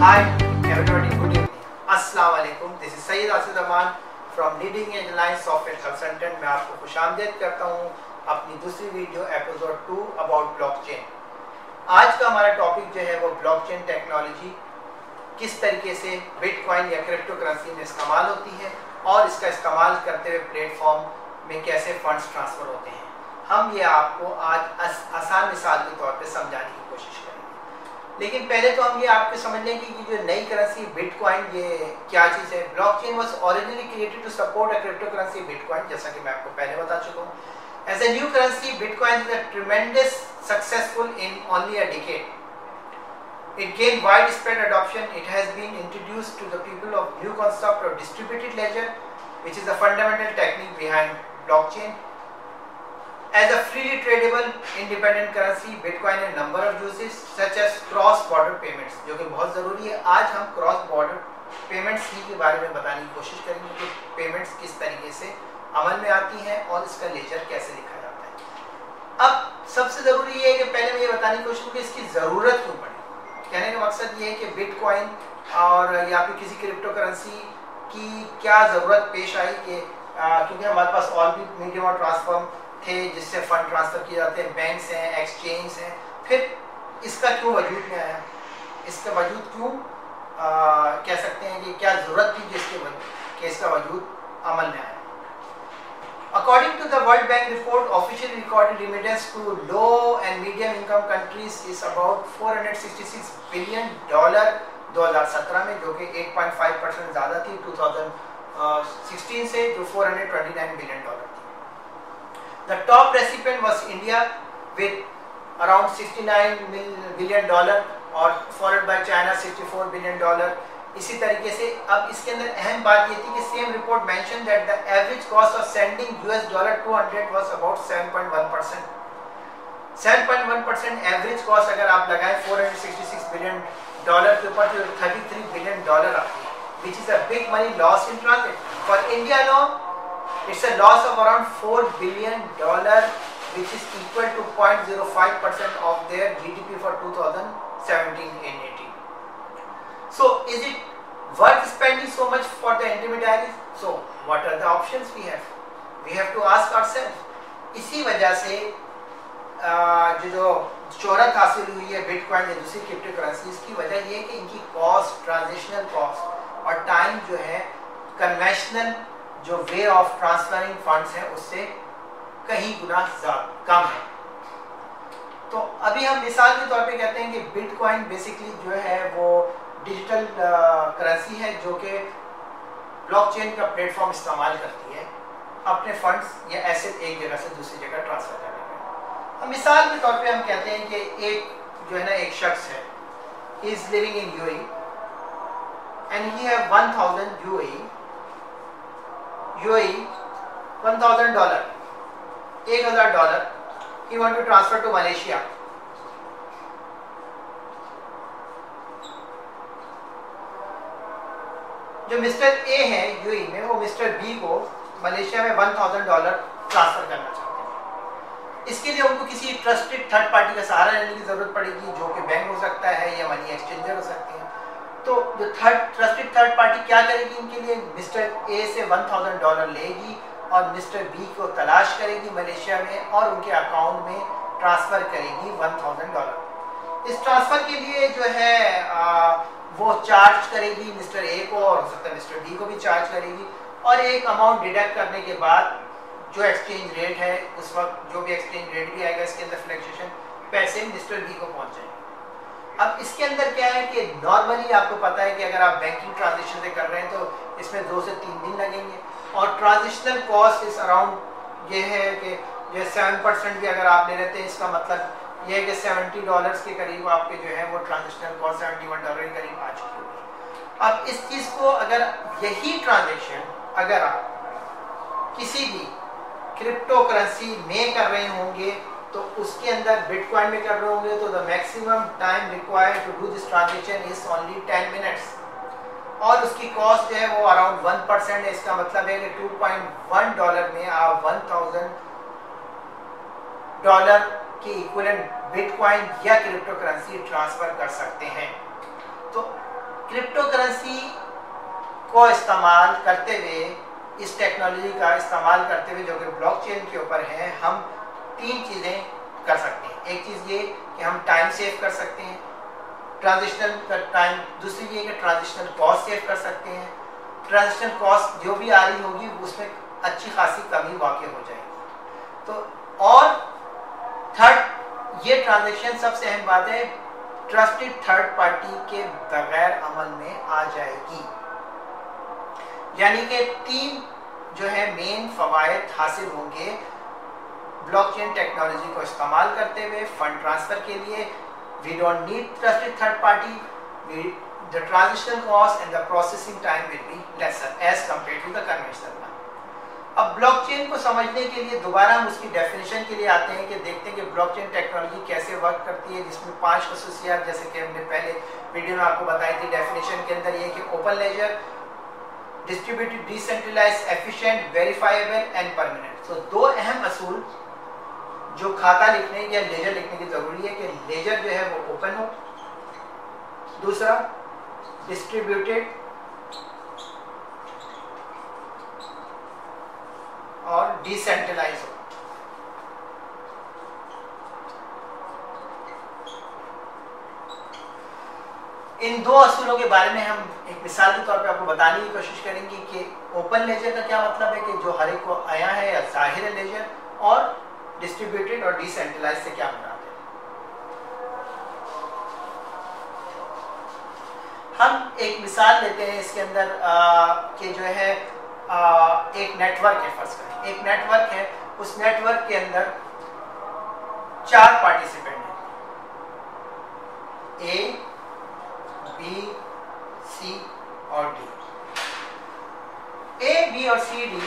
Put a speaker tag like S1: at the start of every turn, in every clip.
S1: Hi everybody, good evening. अस्सलाम वालेकुम. This is Saeed Asif Rahman from Leading Edge Alliance Software Consultant. मैं आपको खुशामदीद करता हूँ अपनी दूसरी वीडियो एपिसोड 2 अबाउट ब्लॉकचेन. आज का हमारा टॉपिक जो है वो ब्लॉकचेन टेक्नोलॉजी किस तरीके से बिटकॉइन या क्रिप्टो करेंसी में इस्तेमाल होती है और इसका इस्तेमाल करते हुए प्लेटफॉर्म में कैसे फंड्स ट्रांसफ़र होते हैं. हम ये आपको आज आसान मिसाल के तौर पे समझाने की कोशिश करेंगे. लेकिन पहले तो हम ये आपको समझ लें कि जो नई करेंसी बिटकॉइन ये क्या चीज़ है. Blockchain was originally created to support a crypto currency Bitcoin, जैसा कि मैं आपको पहले बता चुका हूँ. As a new currency Bitcoin is a tremendous successful in only a decade. It gained widespread adoption. It has been introduced to the people of new concept of distributed ledger, which is the fundamental technique behind blockchain. As a freely tradable independent currency, Bitcoin has a number of uses such as cross-border payments, जो कि बहुत ज़रूरी है. आज हम cross-border payments ही के बारे में बताने की कोशिश करेंगे कि payments किस तरीके से अमल में आती हैं और इसका लेजर कैसे लिखा जाता है. अब सबसे ज़रूरी है कि पहले मैं ये बताने की कोशिश करूँ कि इसकी ज़रूरत क्यों पड़ी. कहने का मकसद ये है कि बिटकॉइन और या फिर किसी क्रिप्टो करेंसी की क्या ज़रूरत पेश आई कि क्योंकि हमारे पास और भी मीडियम और ट्रांसफॉर्म थे जिससे फ़ंड ट्रांसफ़र किए जाते हैं, बैंक्स हैं, एक्सचेंज हैं. फिर इसका क्यों वजूद में आया, इसका वजूद क्यों कह सकते हैं कि क्या ज़रूरत थी जिसके इसका वजूद अमल में आया. According to the World Bank report, officially recorded remittance to low and medium income countries is about $466 billion 2017 में, जो कि 8.5% ज़्यादा थी 2016 से, जो $429 billion थी. The top recipient was India with around $69 billion और followed by China $64 billion. इसी तरीके से अब इसके अंदर अहम बात ये थी कि same report mention that the average cost of sending $200 was about 7.1%. 7.1% average cost अगर आप लगाएं $466 बिलियन के ऊपर तो $33 बिलियन आती है, which is a big money loss in transit. For India alone it's a loss of around $4 billion, which is equal to 0.05% of their GDP for 2017-18. So is it worth spending so much for the intermediaries? So what are the options we have? We have to ask ourselves. इसी वजह से जो शोहरत हासिल हुई है bitcoin या दूसरी क्रिप्टो करेंसीज की वजह ये है कि इनकी कॉस्ट, ट्रांजिशनल कॉस्ट और टाइम जो है कन्वेंशनल जो वे ऑफ ट्रांसफरिंग फंड्स है उससे कहीं गुना कम है. तो अभी हम मिसाल के तौर पे कहते हैं कि बिटकॉइन बेसिकली जो है वो डिजिटल करेंसी है जो कि ब्लॉकचेन का प्लेटफॉर्म इस्तेमाल करती है अपने फंड्स या एसेट एक जगह से दूसरी जगह ट्रांसफर करने में. हम मिसाल के तौर पे हम कहते हैं कि एक जो है ना एक शख्स है, he is living in UAE and he have 1000 UAE $1,000 $1,000 he want to transfer to Malaysia. जो मिस्टर ए है यूएई में, वो मिस्टर बी को मलेशिया में $1,000 ट्रांसफर करना चाहते हैं. इसके लिए उनको किसी ट्रस्टेड थर्ड पार्टी का सहारा लेने की जरूरत पड़ेगी, जो कि बैंक हो सकता है या मनी एक्सचेंजर हो सकते हैं. तो जो ट्रस्टेड थर्ड पार्टी क्या करेगी इनके लिए, मिस्टर ए से $1,000 लेगी और मिस्टर बी को तलाश करेगी मलेशिया में और उनके अकाउंट में ट्रांसफ़र करेगी $1,000. इस ट्रांसफ़र के लिए जो है वो चार्ज करेगी मिस्टर ए को और हो सकता है मिस्टर बी को भी चार्ज करेगी, और एक अमाउंट डिडक्ट करने के बाद जो एक्सचेंज रेट है उस वक्त जो भी एक्सचेंज रेट भी आएगा इसके अंदर फ्लक्चुएशन पैसे मिस्टर बी को पहुंच जाएंगे. अब इसके अंदर क्या है कि नॉर्मली आपको पता है कि अगर आप बैंकिंग ट्रांजेक्शन से कर रहे हैं तो इसमें 2 से 3 दिन लगेंगे और ट्रांजिशनल कॉस्ट इस अराउंड ये है कि जो 7% भी अगर आप ले लेते हैं इसका मतलब ये है कि $70 के करीब आपके जो है वो ट्रांजिशनल कॉस्ट $71 के करीब आ चुकी होगी. अब इस चीज़ को अगर यही ट्रांजेक्शन अगर आप किसी भी क्रिप्टो करेंसी में कर रहे होंगे तो उसके अंदर बिटकॉइन में कर रहे होंगे तो the maximum time required to do this transaction is only 10 minutes और उसकी कॉस्ट जो है वो अराउंड 1% है. इसका मतलब है कि $2.1 में आप $1,000 की इक्विवेलेंट बिटकॉइन या क्रिप्टो करेंसी ट्रांसफर कर सकते हैं. तो क्रिप्टो करेंसी को इस्तेमाल करते हुए, इस टेक्नोलॉजी का इस्तेमाल करते हुए जो कि ब्लॉकचेन के ऊपर है, हम 3 चीज़ें कर सकते हैं। एक चीज़ ये कि हम टाइम सेव कर सकते हैं, ट्रांजिशनल टाइम। दूसरी ये कि ट्रांजिशनल कॉस्ट सेव कर सकते हैं। ट्रांजिशनल कॉस्ट जो भी आ रही होगी उसमें अच्छी खासी कमी वाक़ई हो जाएगी। तो और थर्ड, ये ट्रांजेक्शन सबसे अहम बात है, ट्रस्टेड थर्ड पार्टी के बगैर अमल में आ जाएगी। यानी कि 3 जो है मेन फवायद हासिल होंगे ब्लॉकचेन टेक्नोलॉजी को इस्तेमाल करते हुए फंड ट्रांसफर के लिए। We don't need trusted third party, the transitional cost and the processing time will be lesser as compared to the conventional one. अब ब्लॉकचेन को समझने के लिए दोबारा हम उसकी डेफिनेशन के लिए आते हैं कि देखते हैं कि ब्लॉकचेन टेक्नोलॉजी कैसे वर्क करती है, जिसमें 5 खसूसियात जैसे कि हमने पहले वीडियो में आपको बताई थी डेफिनेशन के अंदर, ये कि open ledger, distributed, decentralised, efficient, verifiable and permanent. तो 2 अहम असूल जो खाता लिखने या लेजर लिखने की जरूरी है कि लेजर जो है वो ओपन हो, दूसरा डिस्ट्रीब्यूटेड और डिसेंट्रलाइज हो। इन 2 असूलों के बारे में हम एक मिसाल के तौर पे आपको बताने की कोशिश करेंगे कि ओपन लेजर का क्या मतलब है, कि जो हर एक को आया है या जाहिर है लेजर, और डिस्ट्रीब्यूटेड और डिसेंट्रलाइज से क्या मुराद है। हम एक मिसाल लेते हैं इसके अंदर कि जो है एक नेटवर्क है, फर्स्ट करें एक नेटवर्क है, उस नेटवर्क के अंदर 4 पार्टिसिपेंट हैं, ए, बी, सी और डी। ए, बी और सी, डी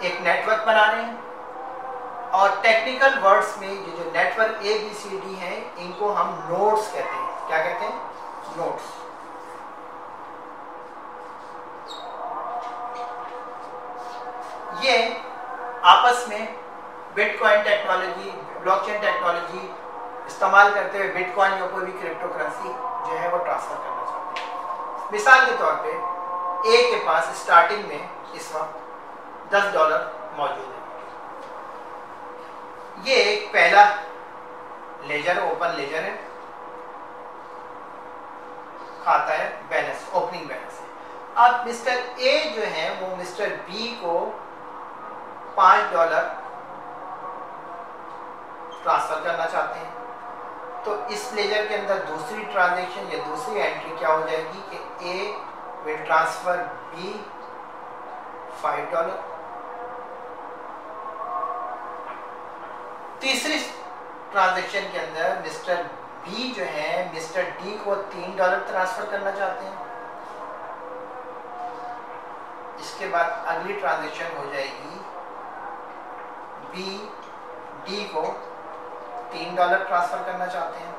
S1: एक नेटवर्क बना रहे हैं, और टेक्निकल वर्ड्स में ये जो नेटवर्क ए, बी, सी, डी है, इनको हम नोड्स कहते हैं। क्या कहते हैं? नोड्स। ये आपस में बिटकॉइन टेक्नोलॉजी, ब्लॉकचेन टेक्नोलॉजी इस्तेमाल करते हुए बिटकॉइन या कोई भी क्रिप्टो करेंसी जो है वो ट्रांसफर करना चाहते हैं। मिसाल के तौर पे ए के पास स्टार्टिंग में इस वक्त $10 मौजूद है। ये एक पहला लेजर, ओपन लेजर है, खाता है बैलेंस, ओपनिंग बैलेंस है। अब मिस्टर ए जो है वो मिस्टर बी को $5 ट्रांसफर करना चाहते हैं। तो इस लेजर के अंदर दूसरी ट्रांजैक्शन या दूसरी एंट्री क्या हो जाएगी कि ए विल ट्रांसफर बी $5। तीसरी ट्रांजैक्शन के अंदर मिस्टर बी जो है मिस्टर डी को $3 ट्रांसफर करना चाहते हैं। इसके बाद अगली ट्रांजैक्शन हो जाएगी, बी डी को $3 ट्रांसफर करना चाहते हैं।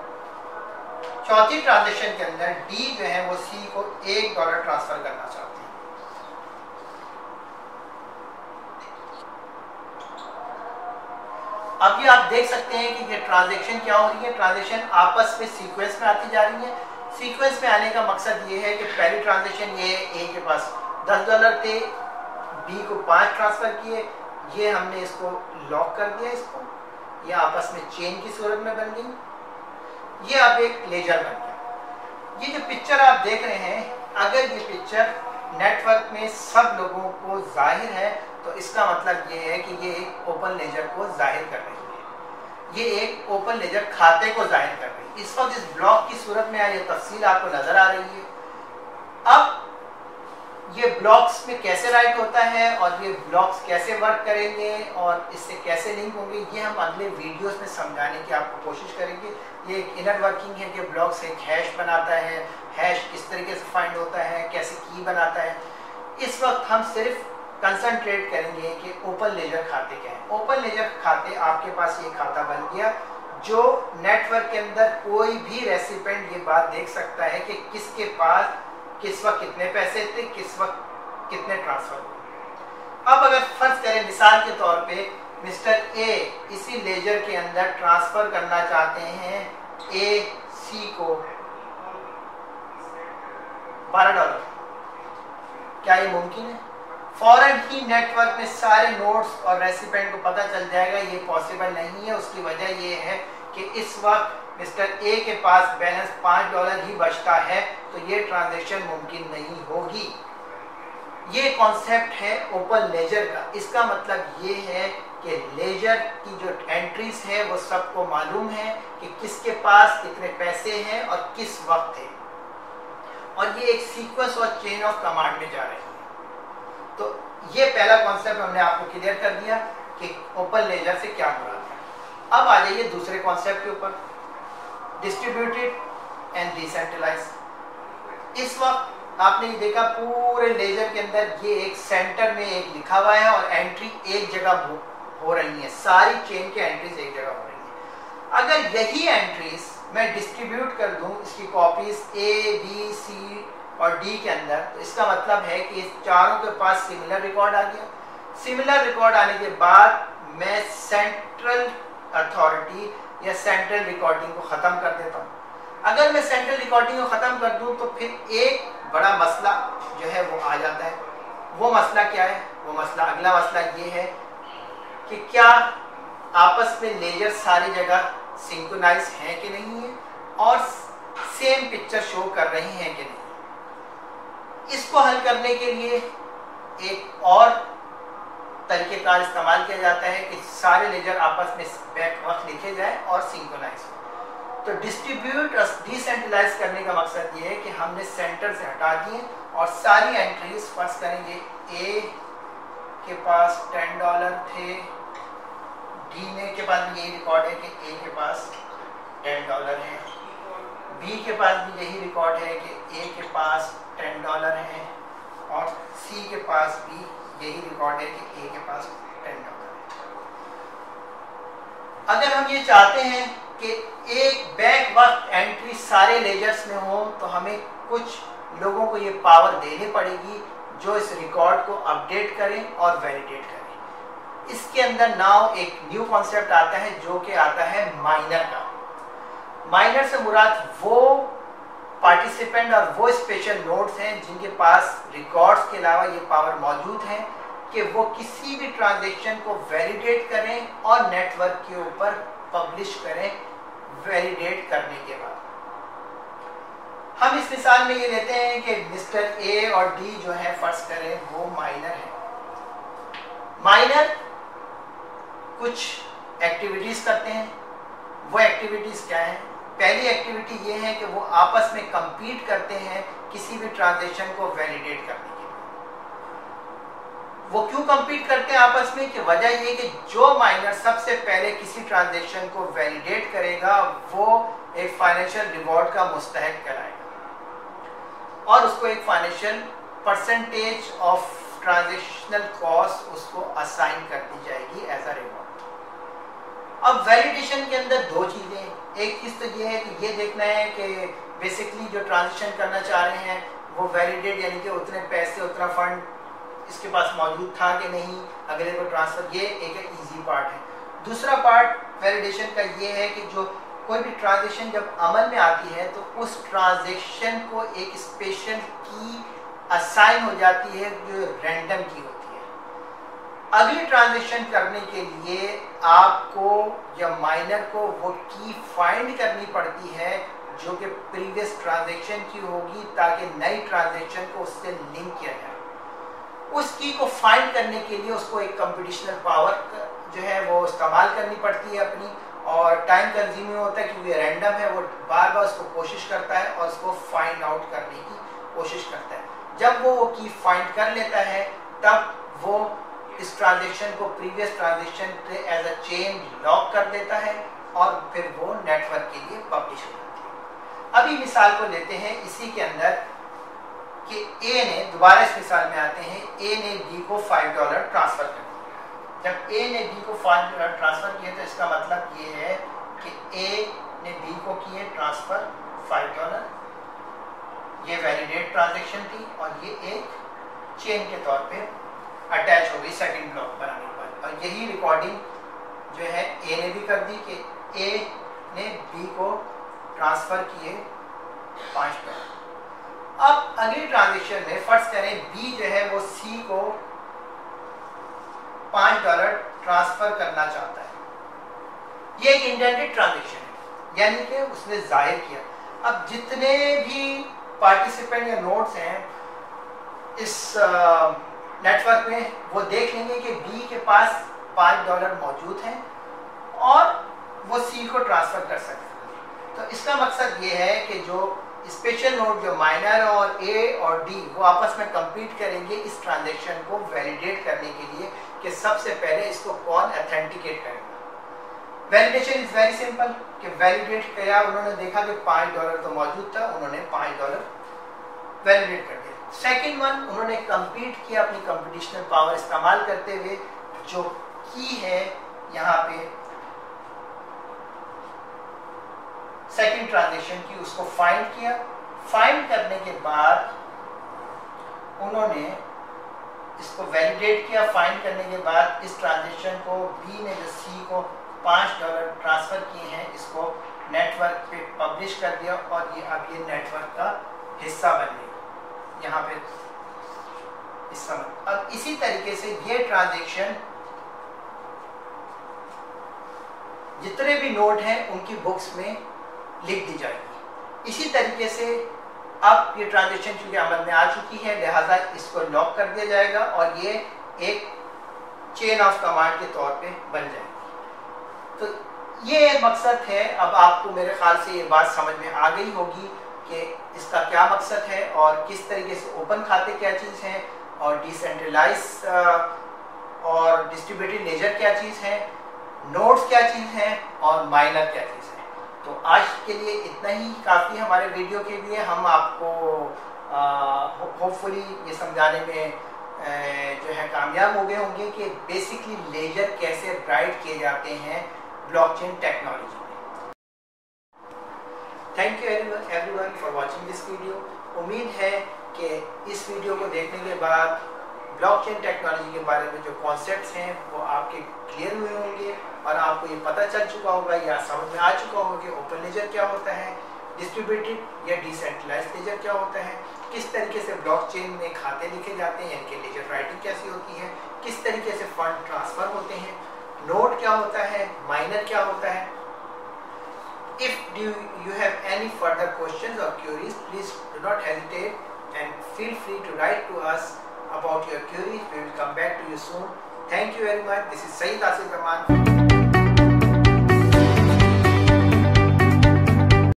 S1: चौथी ट्रांजैक्शन के अंदर डी जो है वो सी को $1 ट्रांसफर करना चाहते हैं। अब ये आप देख सकते हैं कि ये ट्रांजैक्शन क्या हो रही है, ट्रांजैक्शन आपस में सीक्वेंस में आती जा रही है। सीक्वेंस में आने का मकसद ये है कि पहली ट्रांजैक्शन ये ए के पास $10 थे, बी को 5 ट्रांसफर किए, ये हमने इसको लॉक कर दिया, इसको ये आपस में चेन की सूरत में बन गई। ये अब एक लेजर बन गया। ये जो पिक्चर आप देख रहे हैं, अगर ये पिक्चर नेटवर्क में सब लोगों को जाहिर है तो इसका मतलब ये है कि ये एक ओपन लेजर को जाहिर कर रही है, ये एक ओपन लेजर खाते को जाहिर कर रही है। इस वक्त इस ब्लॉक की सूरत में ये तफसील आपको नजर आ रही है। अब ये ब्लॉक्स में कैसे राइट होता है और ये ब्लॉक्स कैसे वर्क करेंगे और इससे कैसे लिंक होंगे, ये हम अगले वीडियोस में समझाने की आपको कोशिश करेंगे। ये एक इनर वर्किंग है कि ब्लॉक्स एक हैश बनाता है, हैश किस तरीके से फाइंड होता है, कैसे की बनाता है। इस वक्त हम सिर्फ कंसंट्रेट करेंगे कि ओपन लेजर खाते क्या है। ओपन लेजर खाते, आपके पास ये खाता बन गया जो नेटवर्क के अंदर कोई भी रेसिपेंट ये बात देख सकता है कि किसके पास किस वक्त कितने पैसे थे, किस वक्त कितने ट्रांसफर हुए। अब अगर फर्ज करें मिसाल के तौर पे मिस्टर ए इसी लेजर के अंदर ट्रांसफर करना चाहते हैं ए सी को $12। क्या ये मुमकिन है? फौरन ही नेटवर्क में सारे नोड्स और रेसिपेंट को पता चल जाएगा ये पॉसिबल नहीं है। उसकी वजह ये है कि इस वक्त मिस्टर ए के पास बैलेंस $5 ही बचता है, तो ये ट्रांजैक्शन मुमकिन नहीं होगी। ये कॉन्सेप्ट है ओपन लेजर का। इसका मतलब ये है कि लेजर की जो एंट्रीज है वो सबको मालूम है कि किसके पास कितने पैसे हैं और किस वक्त है, और ये एक सीक्वेंस और चेन ऑफ कमांड में जा रहे हैं। तो ये पहला कॉन्सेप्ट हमने आपको क्लियर कर दिया कि ओपन लेजर से क्या मुराद है। अब आ जाइए दूसरे कॉन्सेप्ट के ऊपर, डिस्ट्रीब्यूटेड एंड डिसेंट्रलाइज्ड। इस वक्त आपने ये देखा पूरे लेजर के अंदर ये एक सेंटर में एक लिखा हुआ है और एंट्री एक जगह हो रही है, सारी चेन की एंट्रीज एक जगह हो रही है। अगर यही एंट्रीज मैं डिस्ट्रीब्यूट कर दूं इसकी कॉपीज ए बी सी और डी के अंदर, तो इसका मतलब है कि इस चारों के पास सिमिलर रिकॉर्ड आ गया। सिमिलर रिकॉर्ड आने के बाद मैं सेंट्रल अथॉरिटी या सेंट्रल रिकॉर्डिंग को ख़त्म कर देता हूँ। अगर मैं सेंट्रल रिकॉर्डिंग को ख़त्म कर दूँ तो फिर एक बड़ा मसला जो है वो आ जाता है। वो मसला क्या है? वो मसला, अगला मसला ये है कि क्या आपस में लेजर सारी जगह सिंक्रोनाइज हैं कि नहीं है और सेम पिक्चर शो कर रही हैं कि नहीं। इसको हल करने के लिए एक और तरीक़ेकार इस्तेमाल किया जाता है कि सारे लेजर आपस में बैक वक्त लिखे जाए और सिंक्रोनाइज हो। तो डिस्ट्रीब्यूट और डिसेंट्रलाइज करने का मकसद ये है कि हमने सेंटर से हटा दिए और सारी एंट्रीज फर्स्ट करेंगे। ए के पास $10 थे, डी के पास भी यही रिकॉर्ड है कि ए के पास $10 है, बी के पास भी यही रिकॉर्ड है कि ए के पास $10 है, और सी के पास भी यही रिकॉर्ड है कि ए के पास $10 है। अगर हम ये चाहते हैं कि एक बैक वक्त एंट्री सारे लेजर्स में हो तो हमें कुछ लोगों को ये पावर देनी पड़ेगी जो इस रिकॉर्ड को अपडेट करें और वैलिडेट करें। इसके अंदर नाउ एक न्यू कॉन्सेप्ट आता है जो कि आता है माइनर का। माइनर से मुराद वो पार्टिसिपेंट और वो स्पेशल नोड्स हैं जिनके पास रिकॉर्ड्स के अलावा ये पावर मौजूद है कि वो किसी भी ट्रांजैक्शन को वैलिडेट करें और नेटवर्क के ऊपर पब्लिश करें वैलिडेट करने के बाद। हम इस मिसाल में ये लेते हैं कि मिस्टर ए और डी जो है फर्ज करें वो माइनर है। माइनर कुछ एक्टिविटीज करते हैं। वो एक्टिविटीज क्या है? पहली एक्टिविटी ये है कि वो आपस में कंपीट करते हैं किसी भी ट्रांजैक्शन को वैलिडेट करने के लिए। वो क्यों कंपीट करते हैं आपस में? कि वजह ये कि जो माइनर सबसे पहले किसी ट्रांजैक्शन को वैलिडेट करेगा वो एक फाइनेंशियल रिवॉर्ड का मुस्तहक कराएगा और उसको एक financial percentage of transactional cost उसको असाइन कर दी जाएगी एज अ रिवॉर्ड। अब वैलिडेशन के अंदर दो चीज़ें हैं। एक चीज़ तो ये है कि ये देखना है कि बेसिकली जो ट्रांजैक्शन करना चाह रहे हैं वो वैलिडेट, यानी कि उतने पैसे उतना फंड इसके पास मौजूद था कि नहीं, अगले को ट्रांसफ़र, ये एक ईजी पार्ट है। दूसरा पार्ट वैलिडेशन का ये है कि जो कोई भी ट्रांजैक्शन जब अमल में आती है तो उस ट्रांजैक्शन को एक स्पेशल की असाइन हो जाती है जो रैंडम की होती है। अगली ट्रांजैक्शन करने के लिए आपको या माइनर को वो की फाइंड करनी पड़ती है जो कि प्रीवियस ट्रांजैक्शन की होगी ताकि नई ट्रांजैक्शन को उससे लिंक किया जाए। उस की को फाइंड करने के लिए उसको एक कंप्यूटेशनल पावर जो है वो इस्तेमाल करनी पड़ती है अपनी, और टाइम कंज्यूमिंग होता है क्योंकि रैंडम है। वो बार बार उसको कोशिश करता है और उसको फाइंड आउट करने की कोशिश करता है। जब वो की फाइंड कर लेता है तब वो इस ट्रांजैक्शन को प्रीवियस ट्रांजैक्शन पे एज अ चेन लॉक कर देता है और फिर वो नेटवर्क के लिए पब्लिश हो जाती है। अभी मिसाल को लेते हैं इसी के अंदर कि ए ने, दोबारा इस मिसाल में आते हैं, ए ने बी को $5 ट्रांसफ़र कर दिया। जब ए ने बी को $5 ट्रांसफ़र किए तो इसका मतलब ये है कि ए ने बी को किए ट्रांसफ़र $5। ये वैलिडेट ट्रांजैक्शन थी और ये एक चेन के तौर पे अटैच हो गई सेकंड ब्लॉक पर आने पर। और यही रिकॉर्डिंग जो है ए ने भी कर दी कि ए ने बी को ट्रांसफ़र किए $5। अब अगली ट्रांजेक्शन में फर्ज करें बी जो है वो सी को $5 ट्रांसफर करना चाहता है। ये एक इंटेंडेड ट्रांजेक्शन है, यानी कि उसने जाहिर किया। अब जितने भी पार्टिसिपेंट या नोड्स हैं इस नेटवर्क में, वो देख लेंगे कि बी के पास $5 मौजूद हैं और वो सी को ट्रांसफर कर सकते हैं। तो इसका मकसद ये है कि जो स्पेशल नोड जो माइनर और ए और डी वो आपस में कंपीट करेंगे इस ट्रांजैक्शन को वैलिडेट करने के लिए कि सबसे पहले इसको कौन ऑथेंटिकेट करेगा। वैलिडेशन इज वेरी सिंपल कि वैलिडेट किया, उन्होंने देखा कि $5 तो मौजूद था, उन्होंने $5 वैलिडेट कर दिया। सेकंड वन, उन्होंने कंपीट किया अपनी कंप्यूटेशनल पावर इस्तेमाल करते हुए, जो की है यहाँ पे सेकंड ट्रांजेक्शन की, उसको फाइंड किया। फाइंड करने के बाद उन्होंने इसको वैलिडेट किया। फाइंड करने के बाद इस ट्रांजेक्शन को बी ने जो सी को $5 ट्रांसफर किए हैं, इसको नेटवर्क पे पब्लिश कर दिया और ये अब ये नेटवर्क का हिस्सा बन गई। यहाँ पे हिस्सा बन। अब इसी तरीके से ये ट्रांजेक्शन जितने भी नोड हैं उनकी बुक्स में लिख दी जाएगी। इसी तरीके से अब ये ट्रांजेक्शन चूंकि अमल में आ चुकी है, लिहाजा इसको लॉक कर दिया जाएगा और ये एक चेन ऑफ कमांड के तौर पे बन जाएगी। तो ये मकसद है। अब आपको मेरे ख्याल से ये बात समझ में आ गई होगी कि इसका क्या मकसद है और किस तरीके से ओपन खाते क्या चीज़ है और डिसेंट्रलाइज और डिस्ट्रीब्यूटेड लेजर क्या चीज़ है, नोड्स क्या चीज़ है और माइनर क्या चीज़ है। तो आज के लिए इतना ही काफ़ी हमारे वीडियो के लिए। हम आपको होपफुली ये समझाने में जो है कामयाब हो गए होंगे कि बेसिकली लेजर कैसे राइट किए जाते हैं ब्लॉकचेन टेक्नोलॉजी में। Thank you everyone for watching this video. उम्मीद है कि इस वीडियो को देखने के बाद ब्लॉकचेन टेक्नोलॉजी के बारे में जो कॉन्सेप्ट्स हैं वो आपके क्लियर हुए होंगे और आपको ये पता चल चुका होगा या समझ में आ चुका होगा कि ओपन लेजर क्या होता है, डिस्ट्रीब्यूटेड या डिसेंट्रलाइज्ड लेजर क्या होता है, किस तरीके से ब्लॉकचेन में खाते लिखे जाते हैं, इनके लेजर राइटिंग कैसी होती है, किस तरीके से फंड ट्रांसफर होते हैं, नोड क्या होता है, माइनर क्या होता है। If you have any further questions or queries, please do not hesitate and feel free to write to us about your queries. We will come back to you soon. Thank you very much. This is Saeed Asif Rahman.